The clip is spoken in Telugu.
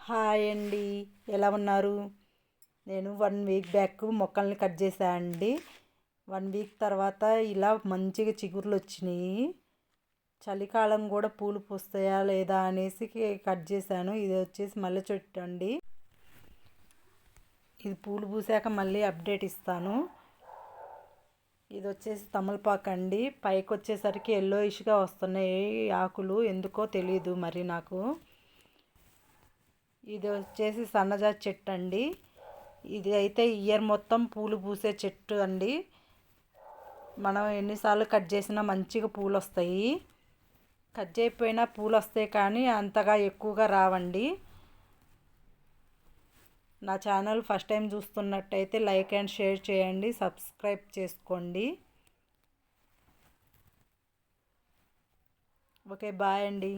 హాయ్ అండి. ఎలా ఉన్నారు? నేను 1 వీక్ బ్యాక్ మొక్కల్ని కట్ చేశాను అండి. 1 వీక్ తర్వాత ఇలా మంచిగా చిగుర్లు వచ్చినాయి. చలికాలం కూడా పూలు పూస్తాయా లేదా అనేసి కట్ చేశాను. ఇది వచ్చేసి మల్లె చెట్టు అండి. ఇది పూలు పూసాక మళ్ళీ అప్డేట్ ఇస్తాను. ఇది వచ్చేసి తమలపాకు అండి. పైకి వచ్చేసరికి ఎల్లోయిష్గా వస్తున్నాయి ఆకులు, ఎందుకో తెలీదు మరి నాకు. ఇది వచ్చేసి సన్నజాజి చెట్టు అండి. ఇది అయితే ఇయర్ మొత్తం పూలు పూసే చెట్టు అండి. మనం ఎన్నిసార్లు కట్ చేసినా మంచిగా పూలు వస్తాయి. కట్ చేయకపోయినా పూలు వస్తాయి కానీ అంతగా ఎక్కువగా రావండి. నా ఛానల్ ఫస్ట్ టైం చూస్తున్నట్టయితే లైక్ అండ్ షేర్ చేయండి, సబ్స్క్రైబ్ చేసుకోండి. ఓకే, బాయ్ అండి.